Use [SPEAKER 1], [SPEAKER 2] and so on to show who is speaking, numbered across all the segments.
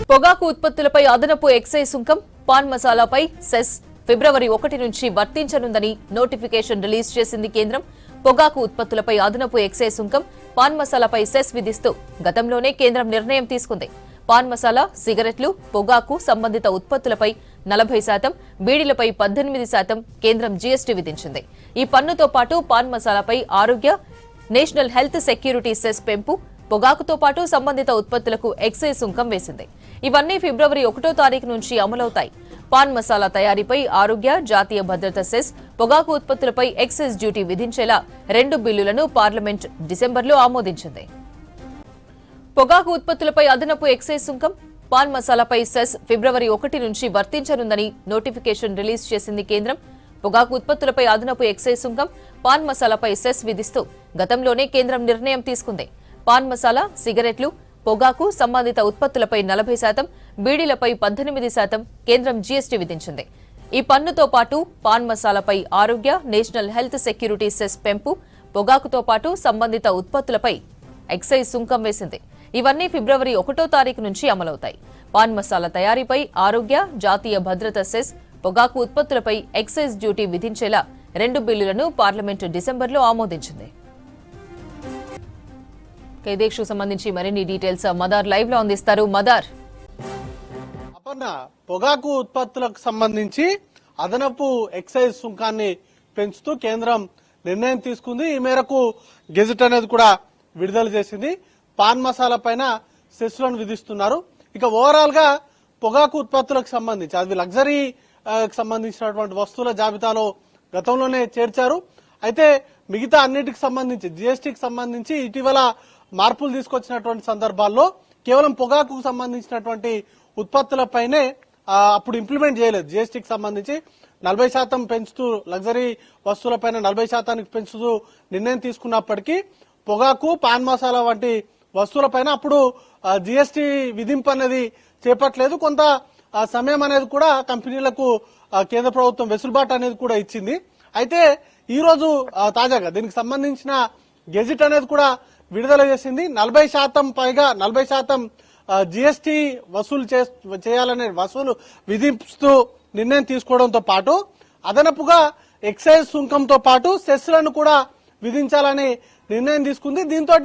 [SPEAKER 1] పొగాకు ఉత్పత్తులపై అదనపు ఎక్సైజ్ సుంకం, పాన్ మసాలాపై సెస్ ఫిబ్రవరి 1 నుంచి వర్తించనుందని నోటిఫికేషన్ రిలీజ్ చేసింది కేంద్రం. పొగాకు ఉత్పత్తులపై అదనపు ఎక్సైజ్ సుంకం, పాన్ మసాలాపై సెస్ విధిస్తూ గతంలోనే కేంద్రం నిర్ణయం తీసుకుంది. పాన్ మసాలా, సిగరెట్లు, పొగాకు సంబంధిత ఉత్పత్తులపై 40%, బీడీలపై 18% కేంద్రం జీఎస్టీ విధించింది. ఈ పన్నుతో పాటు పాన్ మసాలాపై ఆరోగ్య, నేషనల్ హెల్త్ సెక్యూరిటీ సెస్ పెంపు, పొగాకుతో పాటు సంబంధిత ఉత్పత్తులకు ఎక్సైజ్ సుంకం వేసింది. ఇవన్నీ ఫిబ్రవరి 1వ తారీఖు నుంచి అమలవుతాయి. పాన్ మసాలా తయారీపై ఆరోగ్య, జాతీయ భద్రత సెస్, పొగాకు ఉత్పత్తులపై ఎక్సైజ్ డ్యూటీ విధించేలా 2 బిల్లులను పార్లమెంట్ డిసెంబర్లో ఆమోదించింది. పొగాకు ఉత్పత్తులపై అదనపు ఎక్సైజ్ సుంకం, పాన్ మసాలాపై సెస్ ఫిబ్రవరి 1 నుంచి వర్తించనుందని నోటిఫికేషన్ రిలీజ్ చేసింది కేంద్రం. పొగాకు ఉత్పత్తులపై అదనపు ఎక్సైజ్ సుంకం, పాన్ మసాలాపై సెస్ విధిస్తూ గతంలోనే కేంద్రం నిర్ణయం తీసుకుంది. పాన్ మసాలా, సిగరెట్లు, పొగాకు సంబంధిత ఉత్పత్తులపై 40%, బీడీలపై 18% కేంద్రం జీఎస్టీ విధించింది. ఈ పన్నుతో పాటు పాన్ మసాలాపై ఆరోగ్య, నేషనల్ హెల్త్ సెక్యూరిటీ సెస్ పెంపు, పొగాకుతో పాటు సంబంధిత ఉత్పత్తులపై ఎక్సైజ్ సుంకం వేసింది. ఇవన్నీ ఫిబ్రవరి 1వ తారీఖు నుంచి అమలవుతాయి. పాన్ మసాలా తయారీపై ఆరోగ్య, జాతీయ భద్రత సెస్, పొగాకు ఉత్పత్తులపై ఎక్సైజ్ డ్యూటీ విధించేలా 2 బిల్లులను పార్లమెంటు డిసెంబర్లో ఆమోదించింది. ఇదే ఇష్యూ సంబంధించి మరిన్ని డీటెయిల్స్ మదార్ లైవ్ లో అందిస్తారు. మదార్,
[SPEAKER 2] పొగాకు ఉత్పత్తులకు సంబంధించి అదనపు ఎక్సైజ్ సుంకాన్ని పెంచుతూ కేంద్రం నిర్ణయం తీసుకుంది. ఈ మేరకు గెజెట్ అనేది కూడా విడుదల చేసింది. పాన్ మసాలా పైన సెస్లను విధిస్తున్నారు. ఇక ఓవరాల్ గా పొగాకు ఉత్పత్తులకు సంబంధించి అది లగ్జరీ సంబంధించినటువంటి వస్తువుల జాబితాలో గతంలోనే చేర్చారు. అయితే మిగతా అన్నిటికి సంబంధించి జీఎస్టీకి సంబంధించి ఇటీవల మార్పులు తీసుకొచ్చినటువంటి సందర్భాల్లో కేవలం పొగాకు సంబంధించినటువంటి ఉత్పత్తులపైనే అప్పుడు ఇంప్లిమెంట్ చేయలేదు. జీఎస్టీకి సంబంధించి 40% పెంచుతూ లగ్జరీ వస్తువులపైన 40% పెంచుతూ నిర్ణయం తీసుకున్నప్పటికీ పొగాకు, పాన్ మసాలా వంటి వస్తువులపైన అప్పుడు జీఎస్టీ విధింపు అనేది చేపట్టలేదు. కొంత సమయం అనేది కూడా కంపెనీలకు కేంద్ర ప్రభుత్వం వెసులుబాటు అనేది కూడా ఇచ్చింది. అయితే ఈ రోజు తాజాగా దీనికి సంబంధించిన గెజిట్ అనేది కూడా విడుదల చేసింది. 40% పైగా 40% జీఎస్టీ వసూలు చేయాలనే వసూలు విధిస్తూ నిర్ణయం తీసుకోవడంతో పాటు అదనపుగా ఎక్సైజ్ సుంకంతో పాటు సెస్లను కూడా విధించాలని నిర్ణయం తీసుకుంది. దీంతో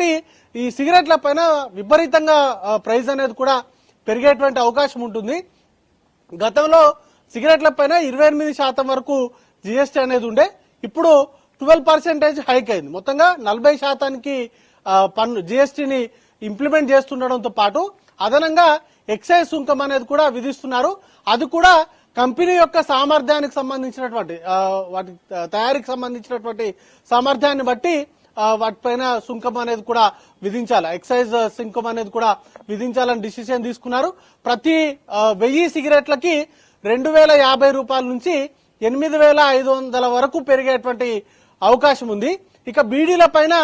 [SPEAKER 2] ఈ సిగరెట్ల పైన విపరీతంగా ప్రైస్ అనేది కూడా పెరిగేటువంటి అవకాశం ఉంటుంది. గతంలో సిగరెట్ల పైన 28% వరకు జీఎస్టీ అనేది ఉండే, ఇప్పుడు 12% హైక్ అయింది. మొత్తంగా 40%కి పన్ను జీఎస్టీని ఇంప్లిమెంట్ చేస్తుండడంతో పాటు అదనంగా ఎక్సైజ్ సుంకం అనేది కూడా విధిస్తున్నారు. అది కూడా కంపెనీ యొక్క సామర్థ్యానికి సంబంధించినటువంటి వాటి తయారీకి సంబంధించినటువంటి సామర్థ్యాన్ని బట్టి వాటిపైన సుంకం అనేది కూడా విధించాలి. ఎక్సైజ్ సుంకం అనేది కూడా విధించాలని డిసిషన్ తీసుకున్నారు. ప్రతి 1000 సిగరెట్లకి 2050 రూపాయల నుంచి 8500 వరకు పెరిగేటువంటి అవకాశం ఉంది. ఇక బీడీల పైన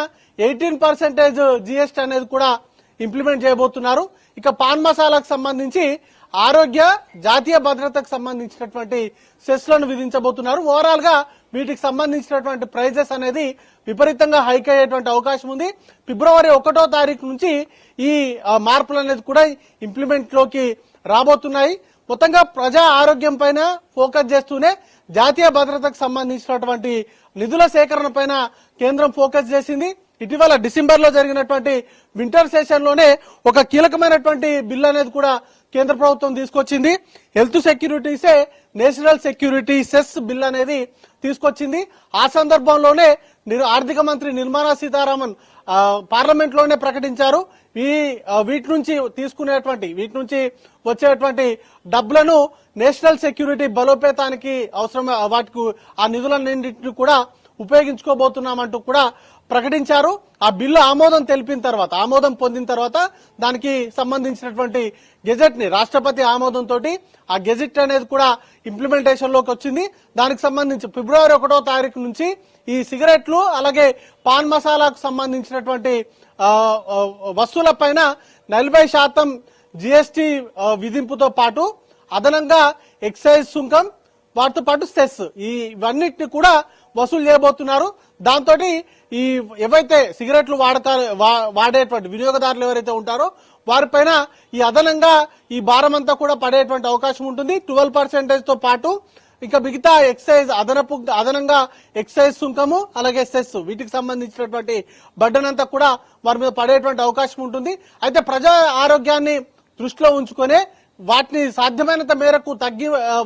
[SPEAKER 2] 18% జీఎస్టీ అనేది కూడా ఇంప్లిమెంట్ చేయబోతున్నారు. ఇక పాన్ మసాలాకు సంబంధించి ఆరోగ్య, జాతీయ భద్రతకు సంబంధించినటువంటి సెస్లను విధించబోతున్నారు. ఓవరాల్ గా వీటికి సంబంధించినటువంటి ప్రైజెస్ అనేది విపరీతంగా హైక్ అయ్యేటువంటి అవకాశం ఉంది. ఫిబ్రవరి 1వ తారీఖు నుంచి ఈ మార్పులు అనేది కూడా ఇంప్లిమెంట్ లోకి రాబోతున్నాయి. మొత్తంగా ప్రజా ఆరోగ్యం పైన ఫోకస్ చేస్తూనే జాతీయ భద్రతకు సంబంధించినటువంటి నిధుల సేకరణ పైన కేంద్రం ఫోకస్ చేసింది. ఇటీవల డిసెంబర్ లో జరిగినటువంటి వింటర్ సెషన్ లోనే ఒక కీలకమైనటువంటి బిల్ అనేది కూడా కేంద్ర ప్రభుత్వం తీసుకొచ్చింది. హెల్త్ సెక్యూరిటీసే నేషనల్ సెక్యూరిటీ సెస్ బిల్ అనేది తీసుకొచ్చింది. ఆ సందర్భంలోనే ఆర్థిక మంత్రి నిర్మలా సీతారామన్ పార్లమెంట్ లోనే ప్రకటించారు. వీటి నుంచి వచ్చేటువంటి డబ్బులను నేషనల్ సెక్యూరిటీ బలోపేతానికి అవసరం వాటికి ఆ నిధులన్నింటినీ కూడా ఉపయోగించుకోబోతున్నామంటూ కూడా ప్రకటించారు. ఆ బిల్లు ఆమోదం పొందిన తర్వాత దానికి సంబంధించినటువంటి గెజెట్ ని రాష్ట్రపతి ఆమోదంతో ఆ గెజెట్ అనేది కూడా ఇంప్లిమెంటేషన్ లోకి వచ్చింది. దానికి సంబంధించి ఫిబ్రవరి 1వ తారీఖు నుంచి ఈ సిగరెట్లు అలాగే పాన్ మసాలాకు సంబంధించినటువంటి వస్తువుల పైన 40% జీఎస్టీ విధింపుతో పాటు అదనంగా ఎక్సైజ్ సుంకం, వాటితో పాటు సెస్ ఇవన్నిటిని కూడా వసూలు చేయబోతున్నారు. దాంతో ఈ ఏవైతే సిగరెట్లు వాడేటువంటి వినియోగదారులు ఎవరైతే ఉంటారో వారిపైన ఈ అదనంగా ఈ భారం అంతా కూడా పడేటువంటి అవకాశం ఉంటుంది. 12% తో పాటు ఇంకా మిగతా ఎక్సైజ్ అదనంగా ఎక్సైజ్ సుంకము అలాగే సెస్ వీటికి సంబంధించినటువంటి బర్డెన్ అంతా కూడా వారి మీద పడేటువంటి అవకాశం ఉంటుంది. అయితే ప్రజా ఆరోగ్యాన్ని దృష్టిలో ఉంచుకునే వాటిని సాధ్యమైనంత మేరకు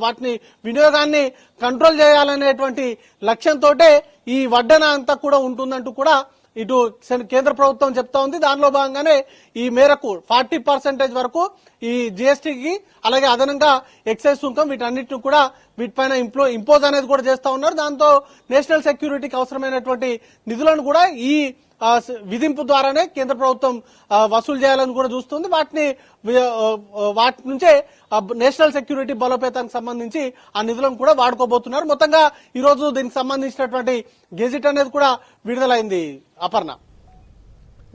[SPEAKER 2] వాటిని వినియోగాన్ని కంట్రోల్ చేయాలనేటువంటి లక్ష్యంతో ఈ వడ్డన అంతా కూడా ఉంటుందంటూ కూడా ఇటు కేంద్ర ప్రభుత్వం చెప్తా ఉంది. దానిలో భాగంగానే ఈ మేరకు 40% వరకు ఈ జిఎస్టీకి అలాగే అదనంగా ఎక్సైజ్ సుంకం వీటన్నిటిని కూడా వీటిపైన ఇంపోజ్ అనేది కూడా చేస్తా ఉన్నారు. దాంతో నేషనల్ సెక్యూరిటీకి అవసరమైనటువంటి నిధులను కూడా ఈ విధింపు ద్వారానే కేంద్ర ప్రభుత్వం వసూలు చేయాలని కూడా చూస్తుంది. వాటి నుంచే నేషనల్ సెక్యూరిటీ బలోపేతానికి సంబంధించి ఆ నిధులను కూడా వాడుకోబోతున్నారు. మొత్తంగా ఈ రోజు దీనికి సంబంధించినటువంటి గెజిట్ అనేది కూడా విడుదలైంది. అపర్ణ.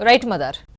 [SPEAKER 1] Right mother.